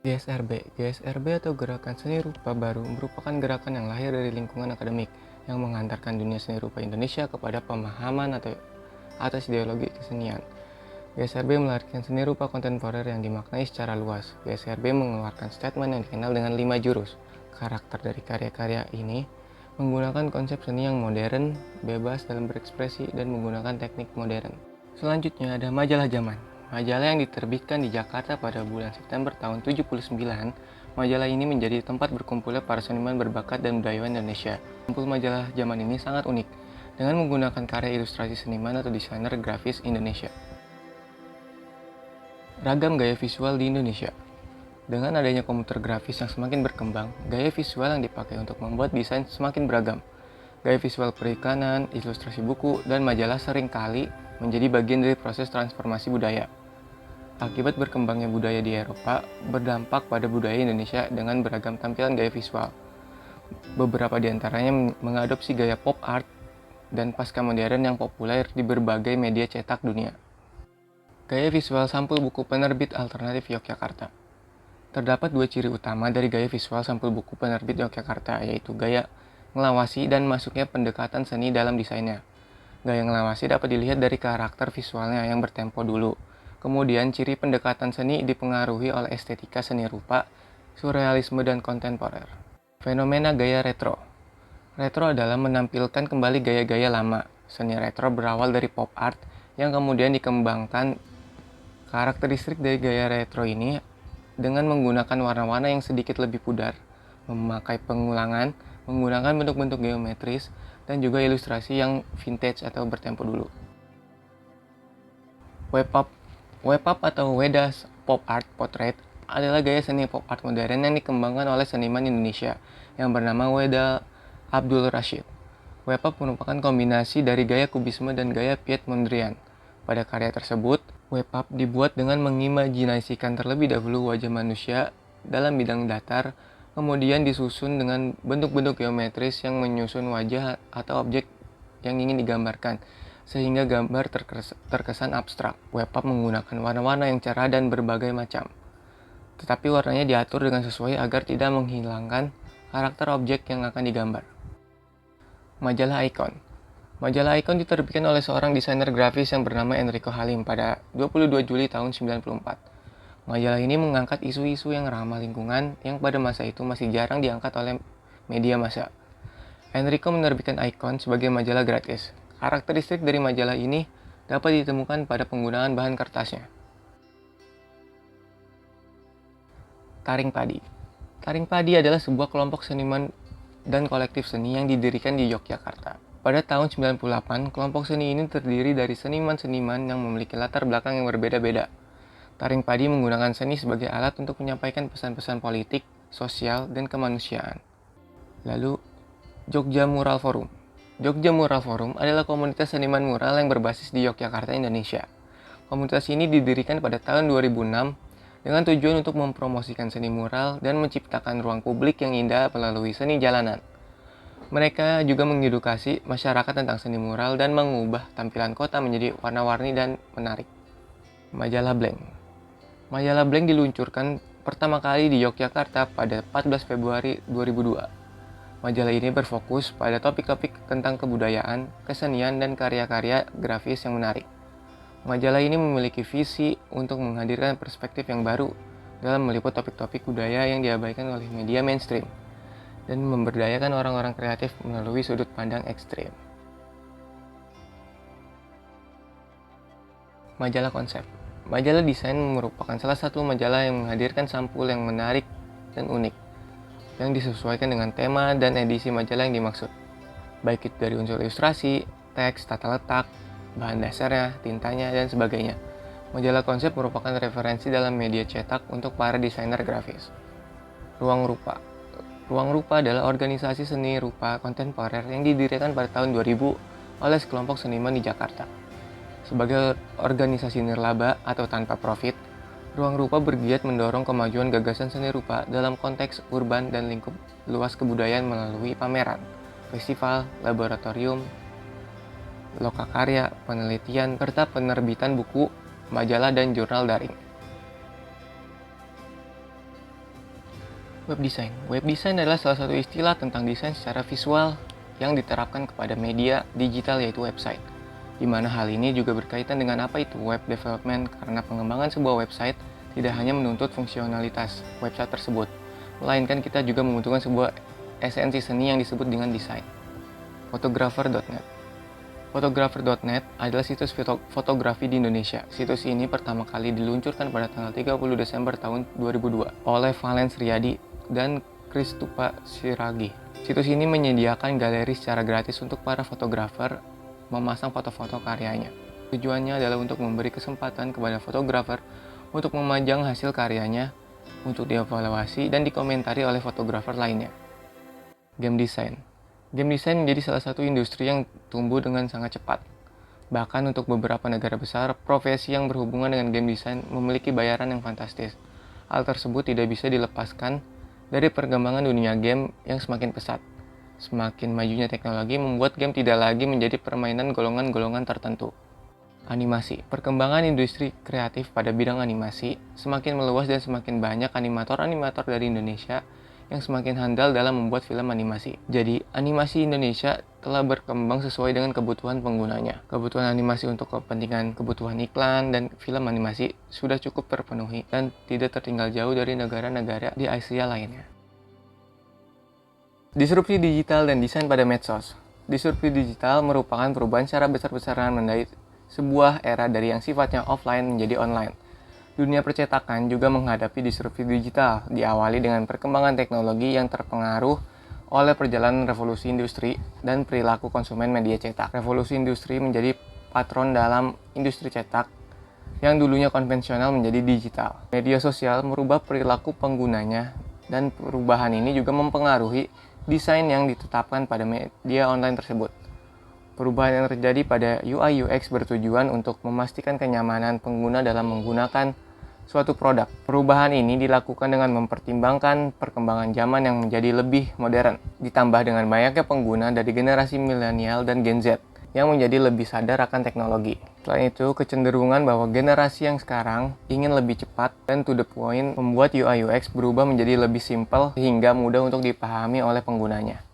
GSRB atau Gerakan Seni Rupa Baru merupakan gerakan yang lahir dari lingkungan akademik yang mengantarkan dunia seni rupa Indonesia kepada pemahaman atau atas ideologi kesenian. GSRB melahirkan seni rupa kontemporer yang dimaknai secara luas. GSRB mengeluarkan statement yang dikenal dengan 5 jurus. Karakter dari karya-karya ini menggunakan konsep seni yang modern, bebas dalam berekspresi, dan menggunakan teknik modern. Selanjutnya ada majalah zaman. Majalah yang diterbitkan di Jakarta pada bulan September tahun 79, majalah ini menjadi tempat berkumpulnya para seniman berbakat dan budayawan Indonesia. Kumpul majalah zaman ini sangat unik, dengan menggunakan karya ilustrasi seniman atau desainer grafis Indonesia. Ragam gaya visual di Indonesia. Dengan adanya komputer grafis yang semakin berkembang, gaya visual yang dipakai untuk membuat desain semakin beragam. Gaya visual periklanan, ilustrasi buku, dan majalah seringkali menjadi bagian dari proses transformasi budaya. Akibat berkembangnya budaya di Eropa, berdampak pada budaya Indonesia dengan beragam tampilan gaya visual. Beberapa di antaranya mengadopsi gaya pop art dan pasca modern yang populer di berbagai media cetak dunia. Gaya visual sampul buku penerbit alternatif Yogyakarta. Terdapat dua ciri utama dari gaya visual sampul buku penerbit Yogyakarta, yaitu gaya ngelawasi dan masuknya pendekatan seni dalam desainnya. Gaya ngelawasi dapat dilihat dari karakter visualnya yang bertempo dulu. Kemudian ciri pendekatan seni dipengaruhi oleh estetika seni rupa, surrealisme, dan kontemporer. Fenomena gaya retro. Retro adalah menampilkan kembali gaya-gaya lama. Seni retro berawal dari pop art yang kemudian dikembangkan. Karakteristik dari gaya retro ini dengan menggunakan warna-warna yang sedikit lebih pudar, memakai pengulangan, menggunakan bentuk-bentuk geometris, dan juga ilustrasi yang vintage atau bertempo dulu. Web pop atau Wedas Pop Art Portrait adalah gaya seni pop art modern yang dikembangkan oleh seniman Indonesia yang bernama Weda Abdul Rashid. Web pop merupakan kombinasi dari gaya kubisme dan gaya Piet Mondrian. Pada karya tersebut, web pop dibuat dengan mengimajinasikan terlebih dahulu wajah manusia dalam bidang datar, kemudian disusun dengan bentuk-bentuk geometris yang menyusun wajah atau objek yang ingin digambarkan, sehingga gambar terkesan abstrak. Web pop menggunakan warna-warna yang cerah dan berbagai macam, tetapi warnanya diatur dengan sesuai agar tidak menghilangkan karakter objek yang akan digambar. Majalah Icon. Majalah Icon diterbitkan oleh seorang desainer grafis yang bernama Enrico Halim pada 22 Juli tahun 1994. Majalah ini mengangkat isu-isu yang ramah lingkungan yang pada masa itu masih jarang diangkat oleh media massa. Enrico menerbitkan Icon sebagai majalah gratis. Karakteristik dari majalah ini dapat ditemukan pada penggunaan bahan kertasnya. Taring Padi. Taring Padi adalah sebuah kelompok seniman dan kolektif seni yang didirikan di Yogyakarta. Pada tahun 98, kelompok seni ini terdiri dari seniman-seniman yang memiliki latar belakang yang berbeda-beda. Taring Padi menggunakan seni sebagai alat untuk menyampaikan pesan-pesan politik, sosial, dan kemanusiaan. Lalu, Jogja Mural Forum. Jogja Mural Forum adalah komunitas seniman mural yang berbasis di Yogyakarta, Indonesia. Komunitas ini didirikan pada tahun 2006 dengan tujuan untuk mempromosikan seni mural dan menciptakan ruang publik yang indah melalui seni jalanan. Mereka juga mengedukasi masyarakat tentang seni mural dan mengubah tampilan kota menjadi warna-warni dan menarik. Majalah Blank. Majalah Blank diluncurkan pertama kali di Yogyakarta pada 14 Februari 2002. Majalah ini berfokus pada topik-topik tentang kebudayaan, kesenian, dan karya-karya grafis yang menarik. Majalah ini memiliki visi untuk menghadirkan perspektif yang baru dalam meliput topik-topik budaya yang diabaikan oleh media mainstream dan memberdayakan orang-orang kreatif melalui sudut pandang ekstrim. Majalah konsep. Majalah desain merupakan salah satu majalah yang menghadirkan sampul yang menarik dan unik, yang disesuaikan dengan tema dan edisi majalah yang dimaksud, baik itu dari unsur ilustrasi, teks, tata letak, bahan dasarnya, tintanya, dan sebagainya. Majalah konsep merupakan referensi dalam media cetak untuk para desainer grafis. Ruang Rupa. Ruang Rupa adalah organisasi seni rupa kontemporer yang didirikan pada tahun 2000 oleh sekelompok seniman di Jakarta. Sebagai organisasi nirlaba atau tanpa profit, Ruang Rupa bergiat mendorong kemajuan gagasan seni rupa dalam konteks urban dan lingkup luas kebudayaan melalui pameran, festival, laboratorium, lokakarya, penelitian, serta penerbitan buku, majalah, dan jurnal daring. Web design. Web design adalah salah satu istilah tentang desain secara visual yang diterapkan kepada media digital yaitu website. Di mana hal ini juga berkaitan dengan apa itu web development karena pengembangan sebuah website tidak hanya menuntut fungsionalitas website tersebut, melainkan kita juga membutuhkan sebuah esensi seni yang disebut dengan desain. Photographer.net. Photographer.net adalah situs fotografi di Indonesia. Situs ini pertama kali diluncurkan pada tanggal 30 Desember tahun 2002 oleh Valens Riyadi dan Kristupa Siragi. Situs ini menyediakan galeri secara gratis untuk para fotografer memasang foto-foto karyanya. Tujuannya adalah untuk memberi kesempatan kepada fotografer untuk memajang hasil karyanya untuk dievaluasi dan dikomentari oleh fotografer lainnya. Game design. Game design menjadi salah satu industri yang tumbuh dengan sangat cepat. Bahkan untuk beberapa negara besar, profesi yang berhubungan dengan game design memiliki bayaran yang fantastis. Hal tersebut tidak bisa dilepaskan dari perkembangan dunia game yang semakin pesat. Semakin majunya teknologi membuat game tidak lagi menjadi permainan golongan-golongan tertentu. Animasi. Perkembangan industri kreatif pada bidang animasi semakin meluas dan semakin banyak animator-animator dari Indonesia yang semakin handal dalam membuat film animasi. Jadi, animasi Indonesia telah berkembang sesuai dengan kebutuhan penggunanya. Kebutuhan animasi untuk kepentingan kebutuhan iklan dan film animasi sudah cukup terpenuhi dan tidak tertinggal jauh dari negara-negara di Asia lainnya. Disrupsi digital dan desain pada medsos. Disrupsi digital merupakan perubahan secara besar-besaran mengenai sebuah era dari yang sifatnya offline menjadi online. Dunia percetakan juga menghadapi disrupsi digital, diawali dengan perkembangan teknologi yang terpengaruh oleh perjalanan revolusi industri dan perilaku konsumen media cetak. Revolusi industri menjadi patron dalam industri cetak yang dulunya konvensional menjadi digital. Media sosial merubah perilaku penggunanya dan perubahan ini juga mempengaruhi desain yang ditetapkan pada media online tersebut. Perubahan yang terjadi pada UI UX bertujuan untuk memastikan kenyamanan pengguna dalam menggunakan suatu produk. Perubahan ini dilakukan dengan mempertimbangkan perkembangan zaman yang menjadi lebih modern, ditambah dengan banyaknya pengguna dari generasi milenial dan Gen Z yang menjadi lebih sadar akan teknologi. Selain itu, kecenderungan bahwa generasi yang sekarang ingin lebih cepat dan to the point membuat UI UX berubah menjadi lebih simpel sehingga mudah untuk dipahami oleh penggunanya.